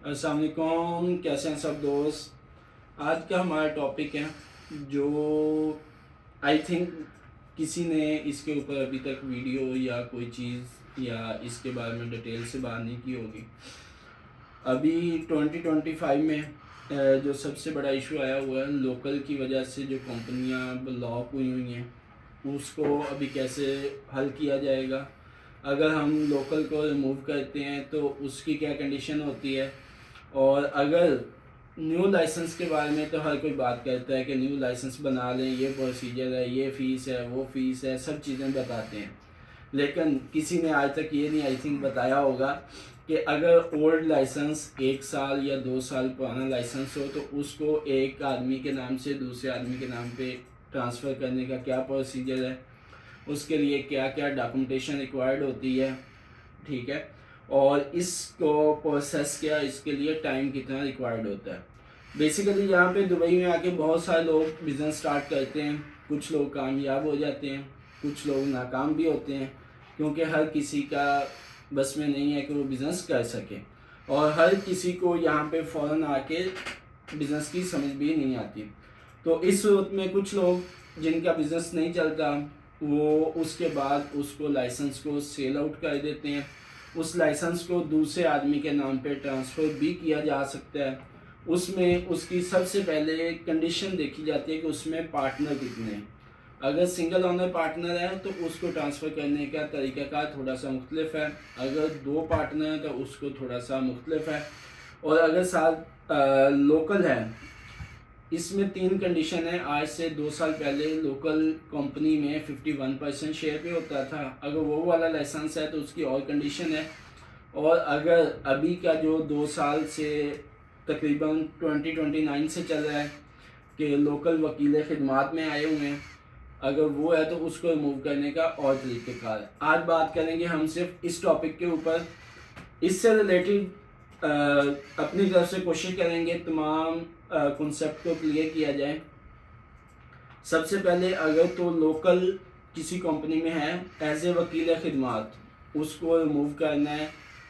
अस्सलाम वालेकुम, कैसे हैं सब दोस्त। आज का हमारा टॉपिक है जो आई थिंक किसी ने इसके ऊपर अभी तक वीडियो या कोई चीज़ या इसके बारे में डिटेल से बात नहीं की होगी। अभी 2025 में जो सबसे बड़ा इशू आया हुआ है लोकल की वजह से जो कंपनियां ब्लॉक हुई हैं उसको अभी कैसे हल किया जाएगा। अगर हम लोकल को रिमूव करते हैं तो उसकी क्या कंडीशन होती है, और अगर न्यू लाइसेंस के बारे में तो हर कोई बात करता है कि न्यू लाइसेंस बना लें, ये प्रोसीजर है, ये फ़ीस है, वो फ़ीस है, सब चीज़ें बताते हैं। लेकिन किसी ने आज तक ये नहीं आई थिंक बताया होगा कि अगर ओल्ड लाइसेंस 1 साल या 2 साल पुराना लाइसेंस हो तो उसको एक आदमी के नाम से दूसरे आदमी के नाम पे ट्रांसफ़र करने का क्या प्रोसीजर है, उसके लिए क्या क्या डॉक्यूमेंटेशन रिक्वायर्ड होती है, ठीक है, और इसको प्रोसेस क्या, इसके लिए टाइम कितना रिक्वायर्ड होता है। बेसिकली यहाँ पे दुबई में आके बहुत सारे लोग बिज़नेस स्टार्ट करते हैं, कुछ लोग कामयाब हो जाते हैं, कुछ लोग नाकाम भी होते हैं, क्योंकि हर किसी का बस में नहीं है कि वो बिज़नेस कर सके, और हर किसी को यहाँ पे फ़ौरन आके बिज़नेस की समझ भी नहीं आती। तो इस सूरत में कुछ लोग जिनका बिज़नेस नहीं चलता वो उसके बाद उसको लाइसेंस को सेल आउट कर देते हैं। उस लाइसेंस को दूसरे आदमी के नाम पे ट्रांसफ़र भी किया जा सकता है। उसमें उसकी सबसे पहले कंडीशन देखी जाती है कि उसमें पार्टनर कितने हैं। अगर सिंगल ओनर पार्टनर है तो उसको ट्रांसफ़र करने का तरीक़ाकार थोड़ा सा मुख्तलिफ है, अगर 2 पार्टनर हैं तो उसको थोड़ा सा मुख्तलिफ है, और अगर साथ लोकल है इसमें 3 कंडीशन है। आज से 2 साल पहले लोकल कंपनी में 51% शेयर पे होता था, अगर वो वाला लाइसेंस है तो उसकी और कंडीशन है। और अगर अभी का जो 2 साल से तकरीबन 2029 से चल रहा है कि लोकल वकील खिदमात में आए हुए हैं, अगर वो है तो उसको रिमूव करने का और तरीक़ेकार है। आज बात करेंगे हम सिर्फ इस टॉपिक के ऊपर। इससे रिलेटेड अपनी तरफ से कोशिश करेंगे तमाम कॉन्सेप्ट को क्लियर किया जाए। सबसे पहले अगर तो लोकल किसी कंपनी में है एज ए वकील खिदमात उसको रिमूव करना है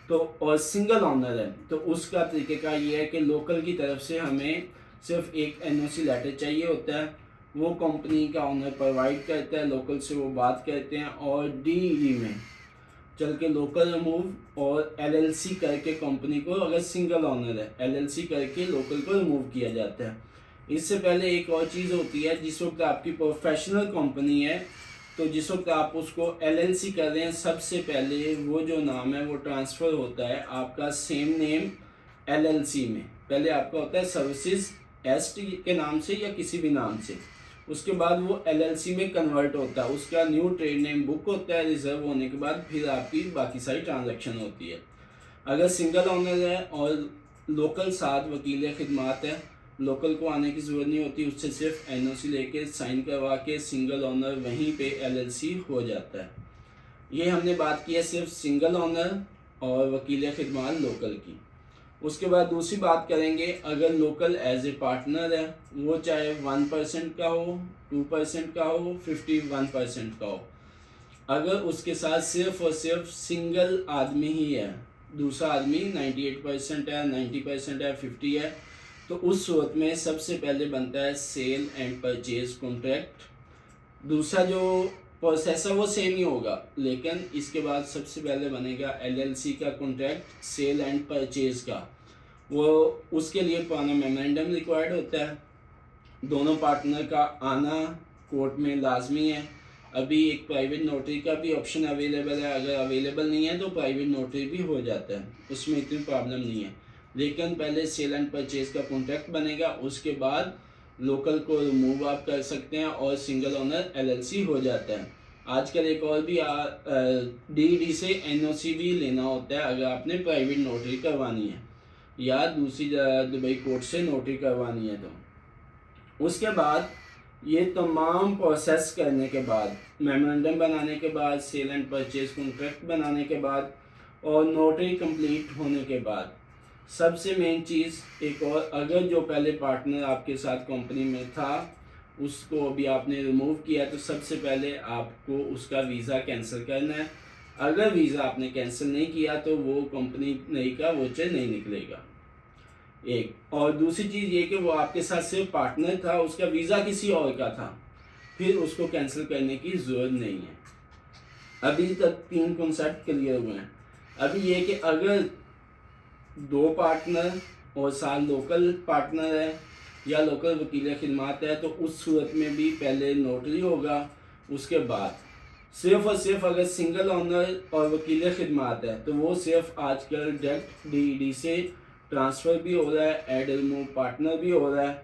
तो, और सिंगल ओनर है तो उसका तरीक़ेकार ये है कि लोकल की तरफ से हमें सिर्फ एक एनओसी लेटर चाहिए होता है, वो कंपनी का ओनर प्रोवाइड करता है, लोकल से वो बात करते हैं और डीईडी में चल के लोकल रिमूव और एलएलसी करके कंपनी को, अगर सिंगल ओनर है एलएलसी करके लोकल को रिमूव किया जाता है। इससे पहले एक और चीज़ होती है, जिस वक्त आपकी प्रोफेशनल कंपनी है तो जिस वक्त आप उसको एलएलसी कर रहे हैं सबसे पहले वो जो नाम है वो ट्रांसफ़र होता है आपका सेम नेम एलएलसी में। पहले आपका होता है सर्विसेज एसटी के नाम से या किसी भी नाम से, उसके बाद वो एलएलसी में कन्वर्ट होता है, उसका न्यू ट्रेड नेम बुक होता है, रिजर्व होने के बाद फिर आपकी बाकी सारी ट्रांजैक्शन होती है। अगर सिंगल ओनर है और लोकल साथ वकील खिदमात है, लोकल को आने की ज़रूरत नहीं होती, उससे सिर्फ एनओसी लेके साइन करवा के सिंगल ओनर वहीं पे एलएलसी हो जाता है। ये हमने बात की है सिर्फ सिंगल ओनर और वकील खिदमात लोकल की। उसके बाद दूसरी बात करेंगे, अगर लोकल एज ए पार्टनर है वो चाहे 1% का हो, 2% का हो, 51% का हो, अगर उसके साथ सिर्फ और सिर्फ सिंगल आदमी ही है, दूसरा आदमी 98% है, 90% है, 50 है, तो उस सूरत में सबसे पहले बनता है सेल एंड परचेज कॉन्ट्रैक्ट। दूसरा जो प्रोसेस है वो सेम ही होगा, लेकिन इसके बाद सबसे पहले बनेगा एलएलसी का कॉन्ट्रैक्ट सेल एंड परचेज का। वो उसके लिए पुराना मेमोरेंडम रिक्वायर्ड होता है, दोनों पार्टनर का आना कोर्ट में लाजमी है। अभी एक प्राइवेट नोटरी का भी ऑप्शन अवेलेबल है, अगर अवेलेबल नहीं है तो प्राइवेट नोटरी भी हो जाता है, उसमें इतनी प्रॉब्लम नहीं है। लेकिन पहले सेल एंड परचेज का कॉन्ट्रैक्ट बनेगा, उसके बाद लोकल को रिमूव आप कर सकते हैं और सिंगल ओनर एलएलसी हो जाता है। आजकल एक और भी डीईडी से एनओसी भी लेना होता है अगर आपने प्राइवेट नोटरी करवानी है या दूसरी दुबई कोर्ट से नोटरी करवानी है तो। उसके बाद ये तमाम प्रोसेस करने के बाद, मेमोरेंडम बनाने के बाद, सेल एंड परचेज कॉन्ट्रैक्ट बनाने के बाद और नोटरी कंप्लीट होने के बाद सबसे मेन चीज़ एक और, अगर जो पहले पार्टनर आपके साथ कंपनी में था उसको अभी आपने रिमूव किया तो सबसे पहले आपको उसका वीज़ा कैंसिल करना है। अगर वीज़ा आपने कैंसिल नहीं किया तो वो कंपनी नहीं का वोचर नहीं निकलेगा। एक, और दूसरी चीज़ ये कि वो आपके साथ सिर्फ पार्टनर था, उसका वीज़ा किसी और का था, फिर उसको कैंसिल करने की ज़रूरत नहीं है। अभी तक 3 कॉन्सेप्ट क्लियर हुए हैं। अभी ये कि अगर 2 पार्टनर और साथ लोकल पार्टनर है या लोकल वकील खिदमात है, तो उस सूरत में भी पहले नोटरी होगा, उसके बाद सिर्फ और सिर्फ अगर सिंगल ओनर और वकील खिदमात है तो वो सिर्फ आजकल डायरेक्ट DED से ट्रांसफ़र भी हो रहा है, ऐड रिमूव पार्टनर भी हो रहा है।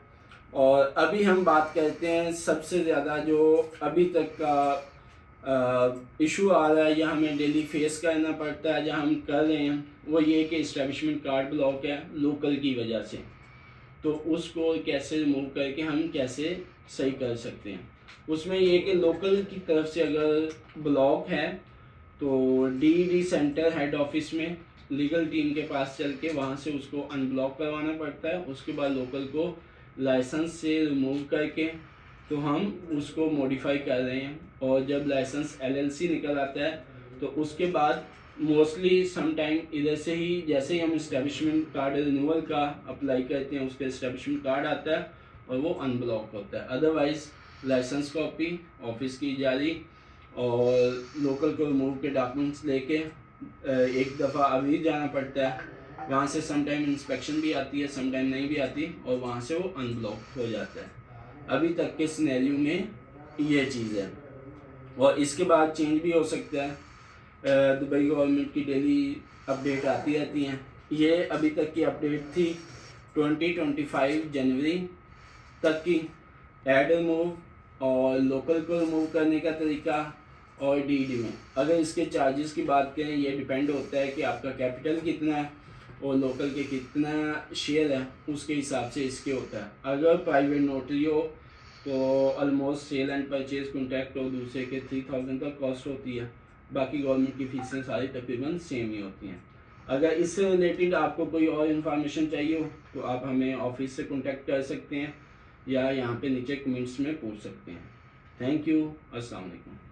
और अभी हम बात करते हैं सबसे ज़्यादा जो अभी तक का इशू आ रहा है या हमें डेली फेस करना पड़ता है, जहाँ हम कर रहे हैं, वो ये कि इस्टेब्लिशमेंट कार्ड ब्लॉक है लोकल की वजह से। तो उसको कैसे रिमूव करके हम कैसे सही कर सकते हैं। उसमें ये कि लोकल की तरफ से अगर ब्लॉक है तो DED सेंटर हेड ऑफिस में लीगल टीम के पास चल के वहाँ से उसको अनब्लॉक करवाना पड़ता है। उसके बाद लोकल को लाइसेंस से रिमूव करके तो हम उसको मॉडिफाई कर रहे हैं, और जब लाइसेंस LLC निकल आता है तो उसके बाद मोस्टली समटाइम इधर से ही, जैसे ही हम इस्टेब्लिशमेंट कार्ड रिन्यूअल का अप्लाई करते हैं, उसका इस्टेब्लिशमेंट कार्ड आता है और वो अनब्लॉक होता है। अदरवाइज़ लाइसेंस कॉपी ऑफिस की जारी और लोकल को रिमूव के डॉक्यूमेंट्स लेके एक दफ़ा अभी जाना पड़ता है, वहाँ से समटाइम इंस्पेक्शन भी आती है, समटाइम नहीं भी आती, और वहाँ से वो अनब्लॉक हो जाता है। अभी तक के सिनेरियो में ये चीज़ है, और इसके बाद चेंज भी हो सकता है। दुबई गवर्नमेंट की डेली अपडेट आती रहती हैं। ये अभी तक की अपडेट थी 2025 जनवरी तक की, ऐड रिमूव और लोकल को रिमूव करने का तरीका और DED में। अगर इसके चार्जेस की बात करें, ये डिपेंड होता है कि आपका कैपिटल कितना है और लोकल के कितना शेयर है, उसके हिसाब से इसके होता है। अगर प्राइवेट नोटरी हो तो almost sale and purchase contract और दूसरे के 3000 का कॉस्ट होती है। बाकी गवर्नमेंट की फीसें सारी तकरीबन सेम ही होती हैं। अगर इससे रिलेटेड आपको कोई और इन्फॉर्मेशन चाहिए हो तो आप हमें ऑफिस से कॉन्टैक्ट कर सकते हैं या यहाँ पे नीचे कमेंट्स में पूछ सकते हैं। Thank you. अस्सलाम वालेकुम।